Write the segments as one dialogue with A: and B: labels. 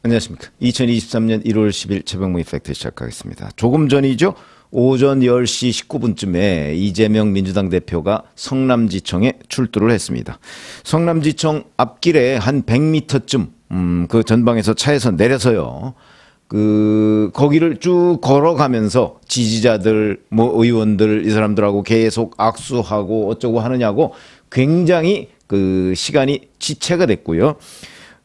A: 안녕하십니까. 2023년 1월 10일 최병무의 팩트 시작하겠습니다. 조금 전이죠. 오전 10시 19분쯤에 이재명 민주당 대표가 성남지청에 출두를 했습니다. 성남지청 앞길에 한 100m쯤 그 전방에서 차에서 내려서요. 거기를 쭉 걸어가면서 지지자들, 의원들, 이 사람들하고 계속 악수하고 어쩌고 하느냐고 굉장히 시간이 지체가 됐고요.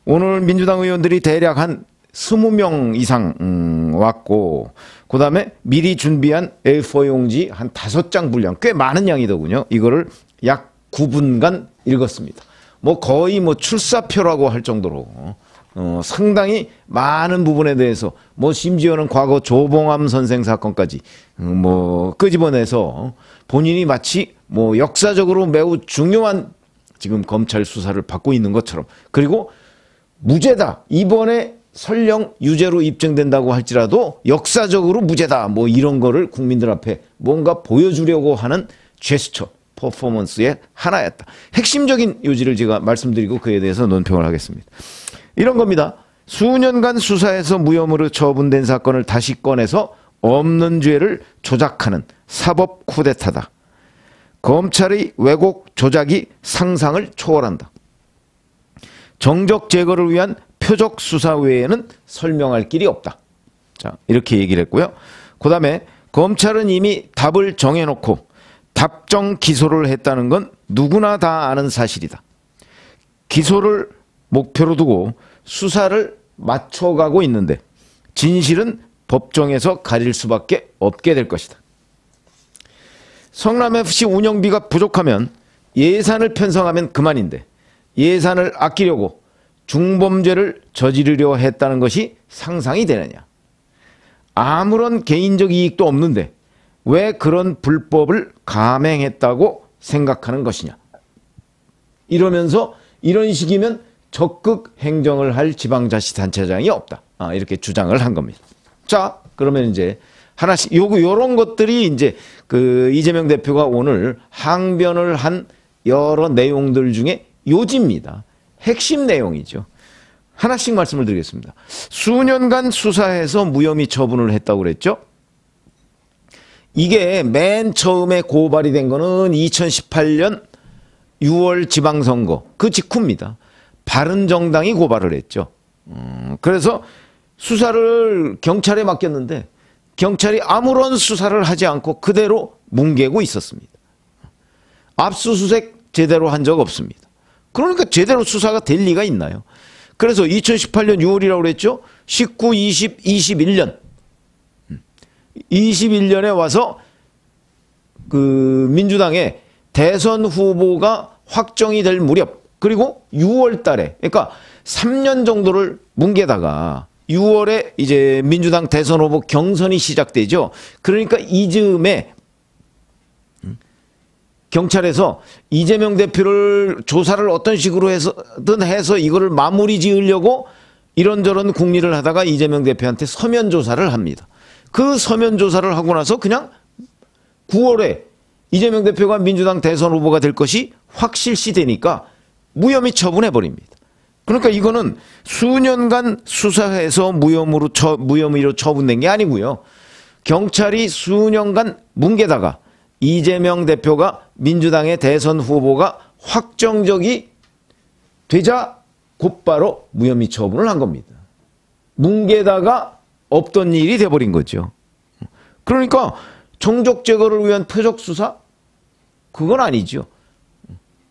A: 오늘 민주당 의원들이 대략 한 20명 이상 왔고, 그 다음에 미리 준비한 A4 용지 한 5장 분량, 꽤 많은 양이더군요. 이거를 약 9분간 읽었습니다. 거의 출사표라고 할 정도로 상당히 많은 부분에 대해서 심지어는 과거 조봉암 선생 사건까지 끄집어내서 본인이 마치 역사적으로 매우 중요한 지금 검찰 수사를 받고 있는 것처럼, 그리고 무죄다, 이번에 설령 유죄로 입증된다고 할지라도 역사적으로 무죄다, 이런 거를 국민들 앞에 뭔가 보여주려고 하는 제스처, 퍼포먼스의 하나였다. 핵심적인 요지를 제가 말씀드리고 그에 대해서 논평을 하겠습니다. 이런 겁니다. 수년간 수사에서 무혐의로 처분된 사건을 다시 꺼내서 없는 죄를 조작하는 사법 쿠데타다. 검찰의 왜곡 조작이 상상을 초월한다. 정적 제거를 위한 표적 수사 외에는 설명할 길이 없다. 자, 이렇게 얘기를 했고요. 그 다음에 검찰은 이미 답을 정해놓고 답정 기소를 했다는 건 누구나 다 아는 사실이다. 기소를 목표로 두고 수사를 맞춰가고 있는데 진실은 법정에서 가릴 수밖에 없게 될 것이다. 성남FC 운영비가 부족하면 예산을 편성하면 그만인데 예산을 아끼려고 중범죄를 저지르려 했다는 것이 상상이 되느냐. 아무런 개인적 이익도 없는데 왜 그런 불법을 감행했다고 생각하는 것이냐. 이러면서 이런 식이면 적극 행정을 할 지방자치단체장이 없다. 이렇게 주장을 한 겁니다. 자, 그러면 이제 하나씩 요런 것들이 이제 이재명 대표가 오늘 항변을 한 여러 내용들 중에 요지입니다. 핵심 내용이죠. 하나씩 말씀을 드리겠습니다. 수년간 수사해서 무혐의 처분을 했다고 그랬죠. 이게 맨 처음에 고발이 된 거는 2018년 6월 지방선거 그 직후입니다. 바른정당이 고발을 했죠. 그래서 수사를 경찰에 맡겼는데 경찰이 아무런 수사를 하지 않고 그대로 뭉개고 있었습니다. 압수수색 제대로 한 적 없습니다. 그러니까 제대로 수사가 될 리가 있나요? 그래서 2018년 6월이라고 그랬죠. 19, 20, 21년. 21년에 와서 민주당의 대선 후보가 확정이 될 무렵, 그리고 6월 달에, 그러니까 3년 정도를 뭉개다가 6월에 이제 민주당 대선 후보 경선이 시작되죠. 그러니까 이 즈음에 경찰에서 이재명 대표를 조사를 어떤 식으로 해서 이거를 마무리 지으려고 이런저런 궁리를 하다가 이재명 대표한테 서면 조사를 합니다. 그 서면 조사를 하고 나서 그냥 9월에 이재명 대표가 민주당 대선 후보가 될 것이 확실시 되니까 무혐의 처분해버립니다. 그러니까 이거는 수년간 수사해서 무혐의로 처분된 게 아니고요. 경찰이 수년간 뭉개다가 이재명 대표가 민주당의 대선 후보가 확정적이 되자 곧바로 무혐의 처분을 한 겁니다. 뭉개다가 없던 일이 돼버린 거죠. 그러니까 정적 제거를 위한 표적 수사? 그건 아니죠.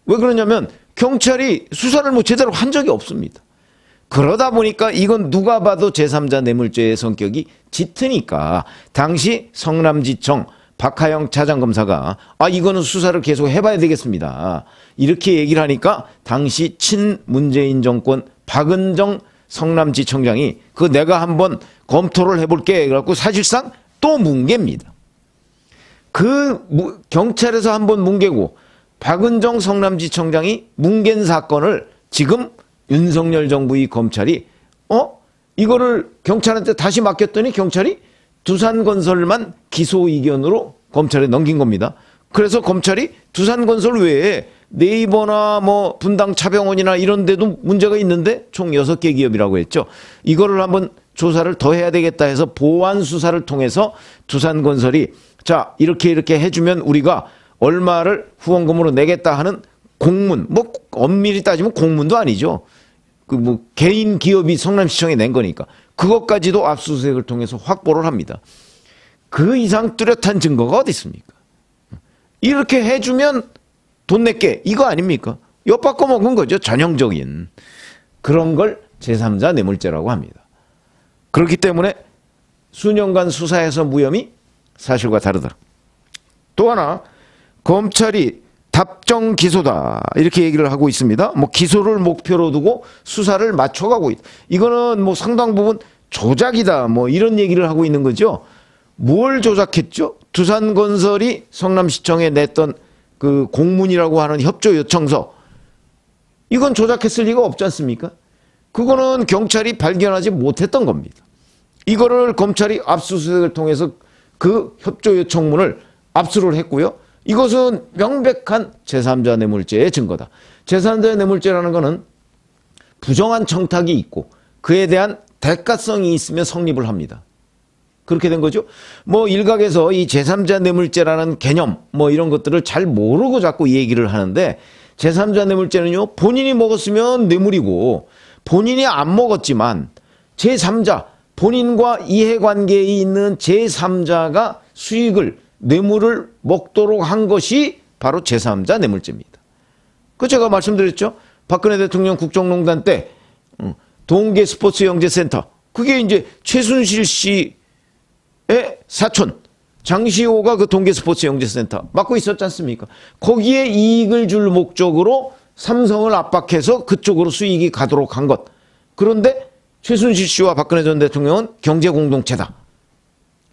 A: 왜 그러냐면 경찰이 수사를 제대로 한 적이 없습니다. 그러다 보니까 이건 누가 봐도 제3자 뇌물죄의 성격이 짙으니까 당시 성남지청 박하영 차장검사가 이거는 수사를 계속 해봐야 되겠습니다. 이렇게 얘기를 하니까 당시 친문재인 정권 박은정 성남지청장이 내가 한번 검토를 해볼게 그래갖고 사실상 또 뭉갭니다. 경찰에서 한번 뭉개고 박은정 성남지청장이 뭉갠 사건을 지금 윤석열 정부의 검찰이 이거를 경찰한테 다시 맡겼더니 경찰이 두산건설만 기소 의견으로 검찰에 넘긴 겁니다. 그래서 검찰이 두산건설 외에 네이버나 뭐 분당 차병원이나 이런 데도 문제가 있는데 총 6개 기업이라고 했죠. 이거를 한번 조사를 더 해야 되겠다 해서 보완 수사를 통해서 두산건설이 자, 이렇게 해주면 우리가 얼마를 후원금으로 내겠다 하는 공문, 뭐 엄밀히 따지면 공문도 아니죠. 그 뭐 개인 기업이 성남시청에 낸 거니까 그것까지도 압수수색을 통해서 확보를 합니다. 그 이상 뚜렷한 증거가 어디 있습니까? 이렇게 해주면 돈 낼게 이거 아닙니까? 엿바꿔 먹은 거죠. 전형적인 그런 걸 제3자 뇌물죄라고 합니다. 그렇기 때문에 수년간 수사해서 무혐의 사실과 다르다. 또 하나 검찰이 답정 기소다 이렇게 얘기를 하고 있습니다. 뭐 기소를 목표로 두고 수사를 맞춰가고 있다. 이거는 뭐 상당 부분 조작이다 뭐 이런 얘기를 하고 있는 거죠. 뭘 조작했죠? 두산건설이 성남시청에 냈던 그 공문이라고 하는 협조 요청서 이건 조작했을 리가 없지 않습니까? 그거는 경찰이 발견하지 못했던 겁니다. 이거를 검찰이 압수수색을 통해서 그 협조 요청문을 압수를 했고요. 이것은 명백한 제3자 뇌물죄의 증거다. 제3자 뇌물죄라는 것은 부정한 청탁이 있고 그에 대한 대가성이 있으면 성립을 합니다. 그렇게 된 거죠. 뭐 일각에서 이 제3자 뇌물죄라는 개념 뭐 이런 것들을 잘 모르고 자꾸 얘기를 하는데 제3자 뇌물죄는요. 본인이 먹었으면 뇌물이고 본인이 안 먹었지만 제3자 본인과 이해관계에 있는 제3자가 수익을 뇌물을 먹도록 한 것이 바로 제3자 뇌물죄입니다. 그 제가 말씀드렸죠. 박근혜 대통령 국정농단 때 동계 스포츠 영재센터 그게 이제 최순실 씨의 사촌 장시호가 그 동계 스포츠 영재센터 맡고 있었지 않습니까? 거기에 이익을 줄 목적으로 삼성을 압박해서 그쪽으로 수익이 가도록 한 것. 그런데 최순실 씨와 박근혜 전 대통령은 경제공동체다.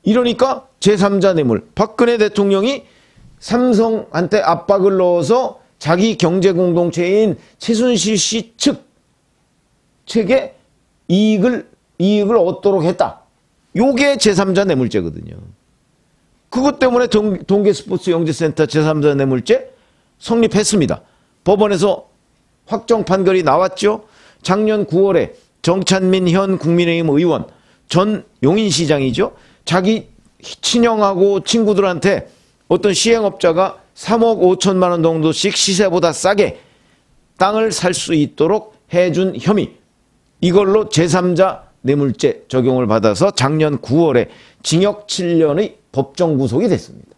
A: 이러니까 제3자 뇌물. 박근혜 대통령이 삼성한테 압박을 넣어서 자기 경제공동체인 최순실 씨 측에 이익을 얻도록 했다. 요게 제3자 뇌물죄거든요. 그것 때문에 동계 스포츠 영재센터 제3자 뇌물죄 성립했습니다. 법원에서 확정 판결이 나왔죠. 작년 9월에 정찬민 현 국민의힘 의원 전 용인시장이죠. 자기 친형하고 친구들한테 어떤 시행업자가 3억 5천만 원 정도씩 시세보다 싸게 땅을 살 수 있도록 해준 혐의. 이걸로 제3자 뇌물죄 적용을 받아서 작년 9월에 징역 7년의 법정 구속이 됐습니다.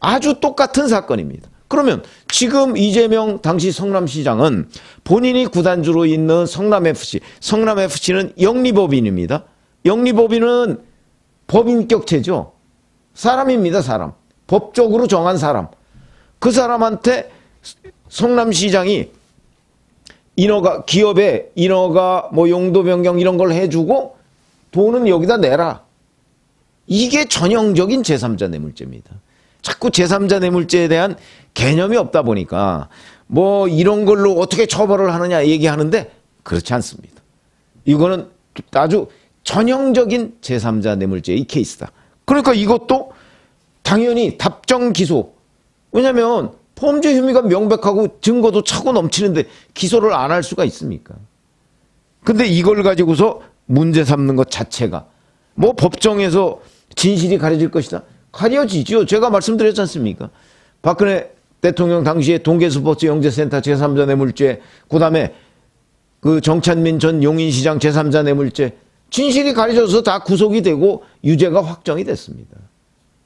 A: 아주 똑같은 사건입니다. 그러면 지금 이재명 당시 성남시장은 본인이 구단주로 있는 성남FC, 성남FC는 영리법인입니다. 영리법인은 법인격체죠. 사람입니다, 사람. 법적으로 정한 사람. 그 사람한테 성남시장이 인허가, 기업에 인허가, 뭐 용도 변경 이런 걸 해주고 돈은 여기다 내라. 이게 전형적인 제3자 뇌물죄입니다. 자꾸 제3자 뇌물죄에 대한 개념이 없다 보니까 뭐 이런 걸로 어떻게 처벌을 하느냐 얘기하는데 그렇지 않습니다. 이거는 아주 전형적인 제3자 뇌물죄의 케이스다. 그러니까 이것도 당연히 답정 기소. 왜냐하면 범죄 혐의가 명백하고 증거도 차고 넘치는데 기소를 안 할 수가 있습니까? 근데 이걸 가지고서 문제 삼는 것 자체가 뭐 법정에서 진실이 가려질 것이다. 가려지죠. 제가 말씀드렸지 않습니까? 박근혜 대통령 당시에 동계스포츠 영재센터 제3자 뇌물죄, 그 다음에 그 정찬민 전 용인시장 제3자 뇌물죄, 진실이 가려져서 다 구속이 되고 유죄가 확정이 됐습니다.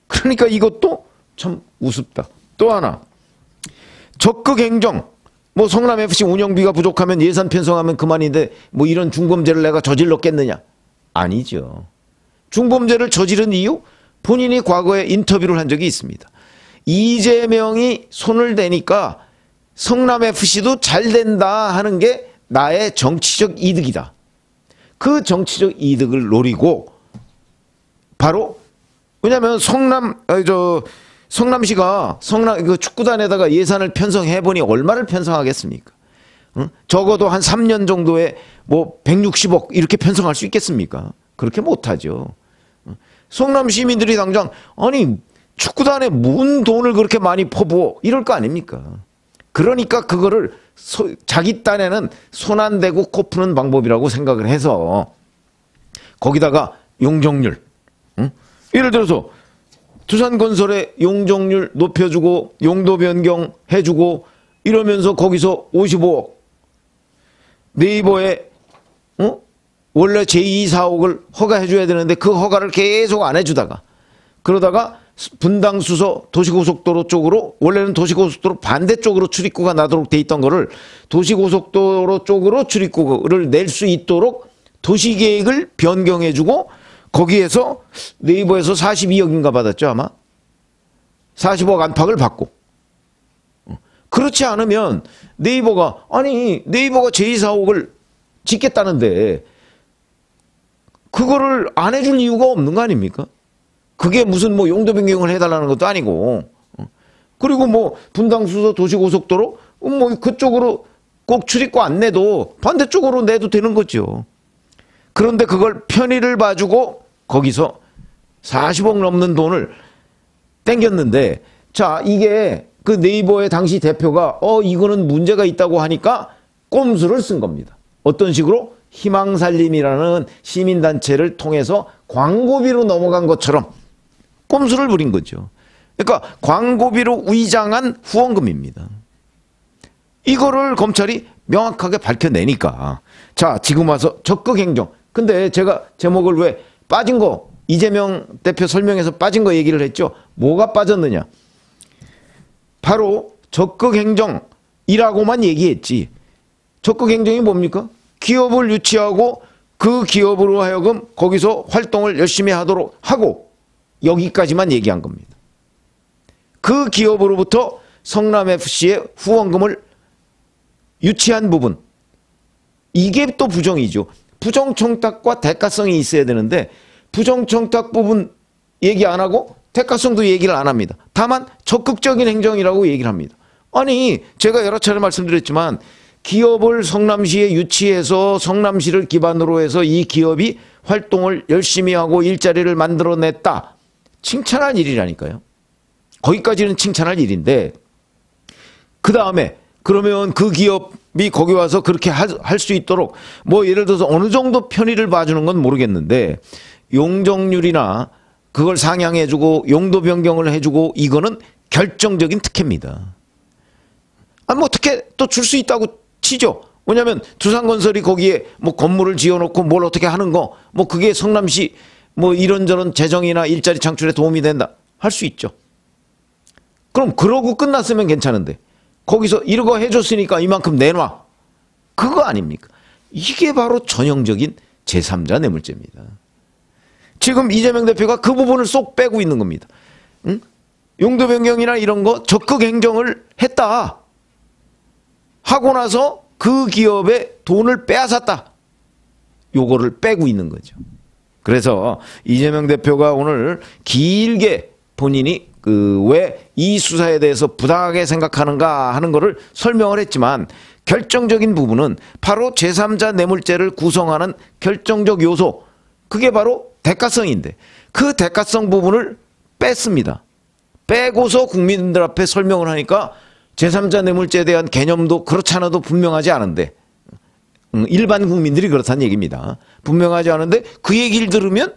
A: 그러니까 이것도 참 우습다. 또 하나, 적극 행정. 뭐 성남FC 운영비가 부족하면 예산 편성하면 그만인데 뭐 이런 중범죄를 내가 저질렀겠느냐? 아니죠. 중범죄를 저지른 이유? 본인이 과거에 인터뷰를 한 적이 있습니다. 이재명이 손을 대니까 성남FC도 잘 된다 하는 게 나의 정치적 이득이다. 그 정치적 이득을 노리고 바로 왜냐하면 성남시가 그 축구단에다가 예산을 편성해 보니 얼마를 편성하겠습니까? 응? 적어도 한 3년 정도에 뭐 160억 이렇게 편성할 수 있겠습니까? 그렇게 못하죠. 성남 시민들이 당장 아니 축구단에 뭔 돈을 그렇게 많이 퍼부어 이럴 거 아닙니까? 그러니까 그거를 자기 딴에는 손 안 대고 코 푸는 방법이라고 생각을 해서 거기다가 용적률, 응? 예를 들어서 두산건설에 용적률 높여주고 용도 변경 해주고 이러면서 거기서 55억, 네이버에 원래 제2, 4억을 허가해줘야 되는데 그 허가를 계속 안 해주다가 그러다가 분당수서 도시고속도로 쪽으로, 원래는 도시고속도로 반대쪽으로 출입구가 나도록 돼 있던 거를 도시고속도로 쪽으로 출입구를 낼 수 있도록 도시계획을 변경해주고 거기에서 네이버에서 42억인가 받았죠, 아마. 40억 안팎을 받고. 그렇지 않으면 네이버가 네이버가 제2, 4억을 짓겠다는데 그거를 안 해줄 이유가 없는 거 아닙니까? 그게 무슨 뭐 용도 변경을 해달라는 것도 아니고. 그리고 뭐 분당수서 도시고속도로 뭐 그쪽으로 꼭 출입구 안 내도 반대쪽으로 내도 되는 거죠. 그런데 그걸 편의를 봐주고 거기서 40억 넘는 돈을 땡겼는데, 자, 이게 그 네이버의 당시 대표가 이거는 문제가 있다고 하니까 꼼수를 쓴 겁니다. 어떤 식으로? 희망살림이라는 시민단체를 통해서 광고비로 넘어간 것처럼 꼼수를 부린 거죠. 그러니까 광고비로 위장한 후원금입니다. 이거를 검찰이 명확하게 밝혀내니까, 자, 지금 와서 적극 행정. 근데 제가 제목을 왜 빠진 거, 이재명 대표 설명에서 빠진 거 얘기를 했죠. 뭐가 빠졌느냐? 바로 적극 행정이라고만 얘기했지. 적극 행정이 뭡니까? 기업을 유치하고 그 기업으로 하여금 거기서 활동을 열심히 하도록 하고, 여기까지만 얘기한 겁니다. 그 기업으로부터 성남FC의 후원금을 유치한 부분, 이게 또 부정이죠. 부정청탁과 대가성이 있어야 되는데 부정청탁 부분 얘기 안 하고 대가성도 얘기를 안 합니다. 다만 적극적인 행정이라고 얘기를 합니다. 아니, 제가 여러 차례 말씀드렸지만 기업을 성남시에 유치해서 성남시를 기반으로 해서 이 기업이 활동을 열심히 하고 일자리를 만들어냈다. 칭찬할 일이라니까요. 거기까지는 칭찬할 일인데, 그 다음에 그러면 그 기업이 거기 와서 그렇게 할 수 있도록 뭐 예를 들어서 어느 정도 편의를 봐주는 건 모르겠는데 용적률이나 그걸 상향해주고 용도 변경을 해주고 이거는 결정적인 특혜입니다. 뭐 특혜 또 줄 수 있다고 치죠. 왜냐하면 두산건설이 거기에 뭐 건물을 지어놓고 뭘 어떻게 하는 거, 뭐 그게 성남시 뭐 이런저런 재정이나 일자리 창출에 도움이 된다 할 수 있죠. 그럼 그러고 끝났으면 괜찮은데 거기서 이러고 해줬으니까 이만큼 내놔, 그거 아닙니까? 이게 바로 전형적인 제3자 뇌물죄입니다. 지금 이재명 대표가 그 부분을 쏙 빼고 있는 겁니다. 응? 용도 변경이나 이런 거 적극 행정을 했다 하고 나서 그 기업의 돈을 빼앗았다, 요거를 빼고 있는 거죠. 그래서 이재명 대표가 오늘 길게 본인이 왜 이 수사에 대해서 부당하게 생각하는가 하는 거를 설명을 했지만 결정적인 부분은 바로 제3자 뇌물죄를 구성하는 결정적 요소, 그게 바로 대가성인데 그 대가성 부분을 뺐습니다. 빼고서 국민들 앞에 설명을 하니까 제3자 뇌물죄에 대한 개념도 그렇지 않아도 분명하지 않은데, 일반 국민들이 그렇다는 얘기입니다. 분명하지 않은데 그 얘기를 들으면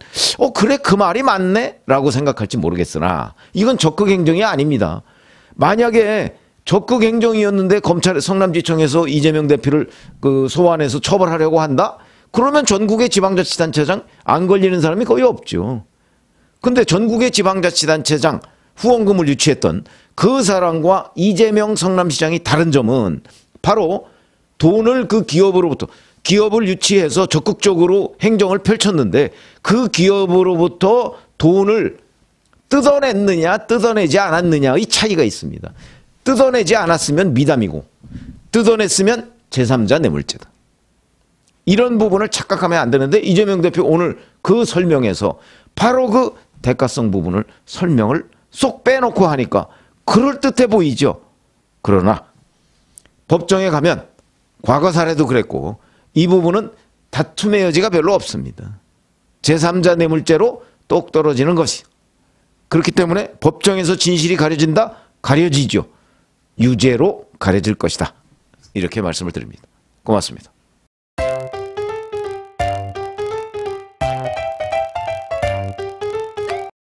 A: 그래, 그 말이 맞네 라고 생각할지 모르겠으나 이건 적극 행정이 아닙니다. 만약에 적극 행정이었는데 검찰 성남지청에서 이재명 대표를 소환해서 처벌하려고 한다? 그러면 전국의 지방자치단체장 안 걸리는 사람이 거의 없죠. 근데 전국의 지방자치단체장 후원금을 유치했던 그 사람과 이재명 성남시장이 다른 점은 바로 돈을 그 기업으로부터, 기업을 유치해서 적극적으로 행정을 펼쳤는데 그 기업으로부터 돈을 뜯어냈느냐 뜯어내지 않았느냐의 차이가 있습니다. 뜯어내지 않았으면 미담이고 뜯어냈으면 제3자 뇌물죄다. 이런 부분을 착각하면 안 되는데 이재명 대표 오늘 그 설명에서 바로 그 대가성 부분을 설명을 쏙 빼놓고 하니까 그럴듯해 보이죠. 그러나 법정에 가면 과거 사례도 그랬고 이 부분은 다툼의 여지가 별로 없습니다. 제3자 뇌물죄로 똑 떨어지는 것이. 그렇기 때문에 법정에서 진실이 가려진다? 가려지죠. 유죄로 가려질 것이다. 이렇게 말씀을 드립니다. 고맙습니다.